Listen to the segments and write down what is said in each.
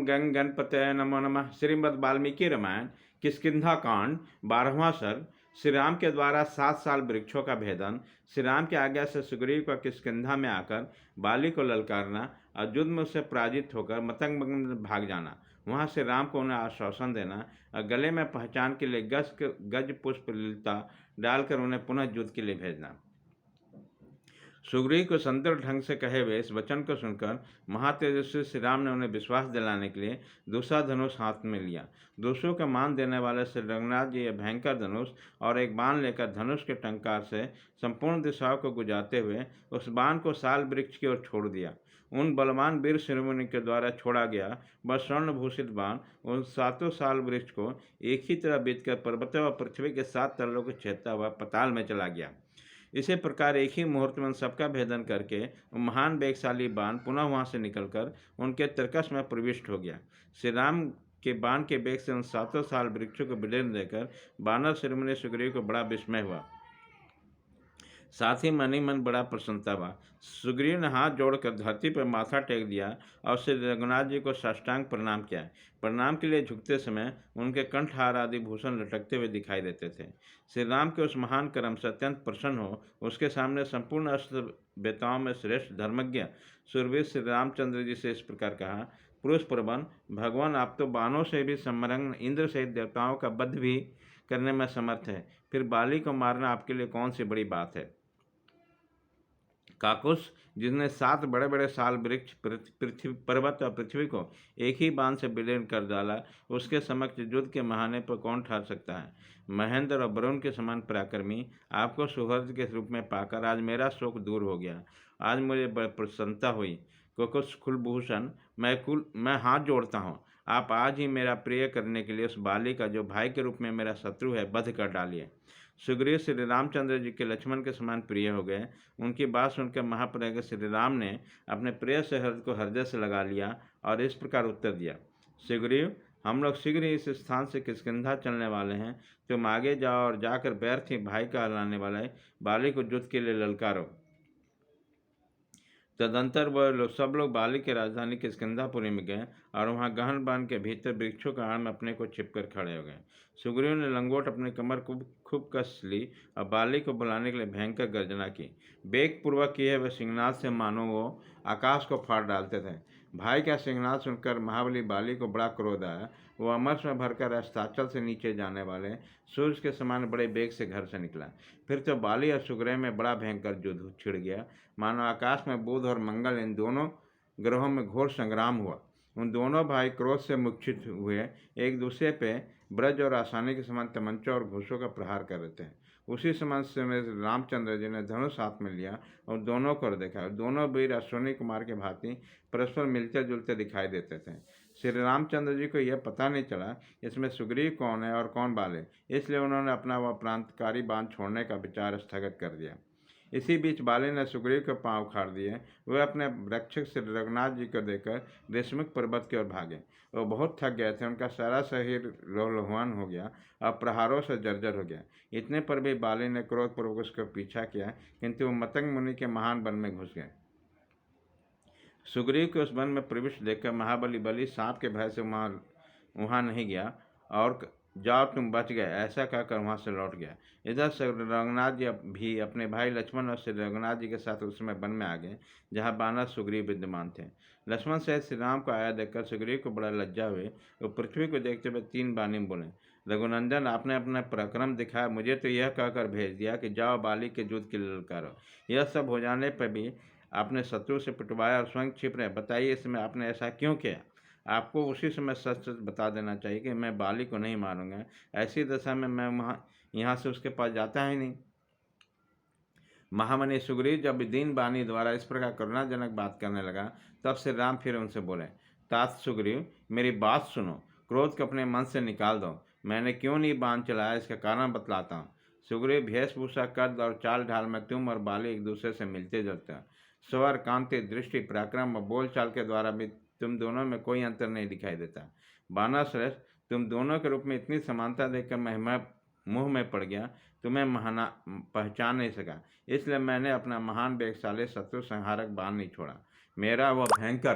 ओम गंग गणपतये नमो नमः। श्रीमद् वाल्मीकि रामायण किष्किंधा कांड 12वां सर्ग। श्री राम के द्वारा 7 साल वृक्षों का भेदन। श्री राम की आज्ञा से सुग्रीव को किष्किंधा में आकर बाली को ललकारना और युद्ध में उससे पराजित होकर मतंग में भाग जाना। वहां से राम को उन्हें आश्वासन देना और गले में पहचान के लिए गज पुष्प ललिता डालकर उन्हें पुनः युद्ध के लिए भेजना। सुग्रीव को संतुर ढंग से कहे हुए इस वचन को सुनकर महातेजस्वी श्री राम ने उन्हें विश्वास दिलाने के लिए दूसरा धनुष हाथ में लिया। दूसरों का मान देने वाले श्री रघुनाथ जी यह भयंकर धनुष और एक बाण लेकर धनुष के टंकार से संपूर्ण दिशाओं को गुजारते हुए उस बाण को साल वृक्ष की ओर छोड़ दिया। उन बलवान वीर शिरोमणि के द्वारा छोड़ा गया वह स्वर्णभूषित बाण उन 7 साल वृक्ष को एक ही तरह बीतकर पर्वतों व पृथ्वी के 7 तलों को छेदता हुआ पताल में चला गया। इसी प्रकार एक ही मुहूर्त में सबका भेदन करके महान वेगशाली बाण पुनः वहां से निकलकर उनके तरकस में प्रविष्ट हो गया। श्री राम के बाण के वेग से उन 7 साल वृक्षों को विलीन देकर बानर शिरोमणि सुग्रीव को बड़ा विस्मय हुआ, साथ ही मन ही मन बड़ा प्रसन्नता हुआ। सुग्रीव ने हाथ जोड़कर धरती पर माथा टेक दिया और श्री रघुनाथ जी को साष्टांग प्रणाम किया। प्रणाम के लिए झुकते समय उनके कंठहार आदि भूषण लटकते हुए दिखाई देते थे। श्री राम के उस महान कर्म से अत्यंत प्रसन्न हो उसके सामने संपूर्ण अस्त्र वेताओं में श्रेष्ठ धर्मज्ञ सूरवीर श्री रामचंद्र जी से इस प्रकार कहा, पुरुष प्रबन भगवान, आप तो बाणों से भी समरंग इंद्र सहित देवताओं का वध भी करने में समर्थ है, फिर बाली को मारना आपके लिए कौन सी बड़ी बात है। काकुस, जिसने 7 बड़े बड़े साल वृक्ष पृथ्वी पर्वत और पृथ्वी को एक ही बाण से विलीन कर डाला, उसके समक्ष युद्ध के महाने पर कौन ठहर सकता है। महेंद्र और वरुण के समान पराक्रमी आपको सुहृद के रूप में पाकर आज मेरा शोक दूर हो गया। आज मुझे बड़ी प्रसन्नता हुई। कुकुस कुलभूषण, मैं हाथ जोड़ता हूँ, आप आज ही मेरा प्रिय करने के लिए उस बाली का, जो भाई के रूप में मेरा शत्रु है, वध कर डालिए। सुग्रीव श्री रामचंद्र जी के लक्ष्मण के समान प्रिय हो गए। उनकी बात सुनकर महाप्रज्ञ श्री राम ने अपने प्रिय सहृद को हृदय से लगा लिया और इस प्रकार उत्तर दिया, सुग्रीव, हम लोग शीघ्र ही इस स्थान से किष्किंधा चलने वाले हैं। तुम आगे जाओ और जाकर व्यर्थ ही भाई का हलाने वाले बाली को युद्ध के लिए ललकारो। तदंतर वह सब लोग बाली की राजधानी किष्किंधापुरी में गए और वहां गहन बान के भीतर वृक्षों के आड़ में अपने को छिपकर खड़े हो गए। सुग्रीव ने लंगोट अपने कमर को खूब कस ली और बाली को बुलाने के लिए भयंकर गर्जना की। वेग पूर्वक किए वह सिंहनाद से मानो वो आकाश को फाड़ डालते थे। भाई का सिंहनाद सुनकर महाबली बाली को बड़ा क्रोध आया। वो अमरस में भरकर अस्ताचल से नीचे जाने वाले सूर्य के समान बड़े वेग से घर से निकला। फिर तो बाली और सुग्रीव में बड़ा भयंकर युद्ध छिड़ गया, मानो आकाश में बुध और मंगल इन दोनों ग्रहों में घोर संग्राम हुआ। उन दोनों भाई क्रोध से मूर्छित हुए एक दूसरे पे ब्रज और आसानी के समान तमंचों और घूसों का प्रहार कर रहे थे। उसी समय से रामचंद्र जी ने धनुष हाथ में लिया और दोनों को देखा। दोनों वीर अश्विनी कुमार के भांति परस्पर मिलते जुलते दिखाई देते थे। श्री रामचंद्र जी को यह पता नहीं चला इसमें सुग्रीव कौन है और कौन बाले, इसलिए उन्होंने अपना वह प्रांतकारी बाण छोड़ने का विचार स्थगित कर दिया। इसी बीच बाली ने सुग्रीव के पांव उखाड़ दिए। वे अपने रक्षक श्री रघुनाथ जी को देकर ऋषमुख पर्वत की ओर भागे। वो बहुत थक गए थे, उनका सारा शरीर लोहलुहान हो गया और प्रहारों से जर्जर हो गया। इतने पर भी बाली ने क्रोधपूर्वक उसका पीछा किया, किंतु वो मतंग मुनि के महान वन में घुस गए। सुग्रीव के उस वन में प्रविष्ट देखकर महाबली बलि सांप के भय से वहाँ नहीं गया और जाओ तुम बच गए ऐसा कहकर वहाँ से लौट गया। इधर से रघुनाथ जी भी अपने भाई लक्ष्मण और श्री रघुनाथ जी के साथ उस समय वन में आ गए जहाँ बानर सुग्रीव विद्यमान थे। लक्ष्मण सहित श्री राम को आया देखकर सुग्रीव को बड़ा लज्जा हुई। वो पृथ्वी को देखते हुए 3 बाणी बोले, रघुनंदन, आपने अपना पराक्रम दिखाया, मुझे तो यह कहकर भेज दिया कि जाओ बाली के युद्ध के लिए ललकारो। यह सब हो जाने पर भी आपने शत्रु से पिटवाया और स्वयं छिप रहे। बताइए इसमें आपने ऐसा क्यों किया। आपको उसी समय सच सच बता देना चाहिए कि मैं बाली को नहीं मारूंगा। ऐसी दशा में मैं यहाँ से उसके पास जाता ही नहीं। महामनि सुग्रीव जब दीन बानी द्वारा इस प्रकार करुणाजनक बात करने लगा तब श्री राम फिर उनसे बोले, तात सुग्रीव, मेरी बात सुनो, क्रोध को अपने मन से निकाल दो। मैंने क्यों नहीं बाण चलाया इसका कारण बतलाता हूँ। सुग्रीव, वेशभूषा, कद और चाल ढाल में तुम और बाली एक दूसरे से मिलते जुलते हो। स्वर, कांति, दृष्टि, पराक्रम और बोलचाल के द्वारा भी तुम दोनों में कोई अंतर नहीं दिखाई देता। बानर श्रेष्ठ, तुम दोनों के रूप में इतनी समानता देखकर मैं मुँह में पड़ गया, तुम्हें पहचान नहीं सका। इसलिए मैंने अपना महान वेगशाली शत्रु संहारक बाण नहीं छोड़ा। मेरा वह भयंकर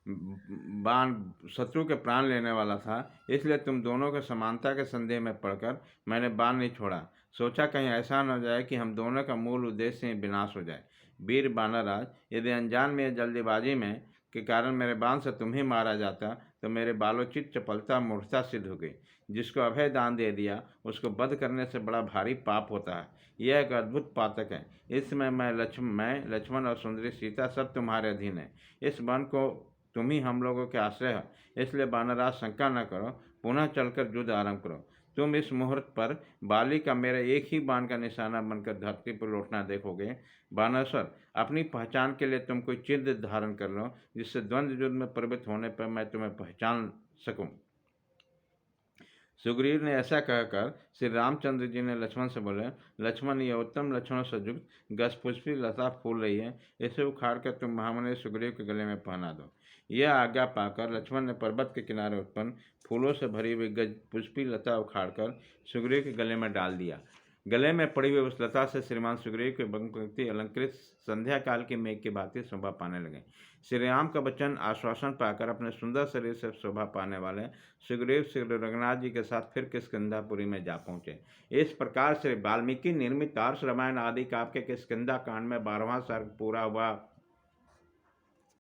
बाण शत्रु के प्राण लेने वाला था, इसलिए तुम दोनों के समानता के संदेह में पड़कर मैंने बाण नहीं छोड़ा। सोचा कहीं ऐसा न हो जाए कि हम दोनों का मूल उद्देश्य ही विनाश हो जाए। वीर बानरराज, यदि अनजान में या जल्दीबाजी में के कारण मेरे बाण से तुम्हें मारा जाता तो मेरे बालोचित चपलता मूर्खता सिद्ध हो गई। जिसको अभय दान दे दिया उसको वध करने से बड़ा भारी पाप होता है। यह एक अद्भुत पातक है। इस समय मैं लक्ष्मण और सुंदरी सीता सब तुम्हारे अधीन है। इस वन को तुम ही हम लोगों के आश्रय हो, इसलिए बानरराज शंका न करो, पुनः चलकर युद्ध आरंभ करो। तुम इस मुहूर्त पर बाली का मेरे एक ही बाण का निशाना बनकर धरती पर लौटना देखोगे। बानेश्वर, अपनी पहचान के लिए तुम कोई चिन्ह धारण कर लो, जिससे द्वंद्व युद्ध में प्रवृत्त होने पर मैं तुम्हें पहचान सकूं। सुग्रीव ने ऐसा कहकर श्री रामचंद्र जी ने लक्ष्मण से बोले, लक्ष्मण, ये उत्तम लक्षणों से युक्त गजपुष्पी लता फूल रही है, इसे उखाड़ कर तुम महामुनि सुग्रीव के गले में पहना दो। यह आज्ञा पाकर लक्ष्मण ने पर्वत के किनारे उत्पन्न फूलों से भरी हुई गजपुष्पी लता उखाड़कर सुग्रीव के गले में डाल दिया। गले में पड़ी हुई उस लता से श्रीमान सुग्रीव के पंक्ति अलंकृत संध्या काल के मेघ की भांति शोभा पाने लगे। श्री राम का वचन आश्वासन पाकर अपने सुंदर शरीर से शोभा पाने वाले सुग्रीव श्री रघुनाथ जी के साथ फिर किष्किंधापुरी में जा पहुंचे। इस प्रकार श्री वाल्मीकि निर्मित आर्ष रामायण आदि काव्य के किष्किंधा कांड में 12वां सर्ग पूरा हुआ।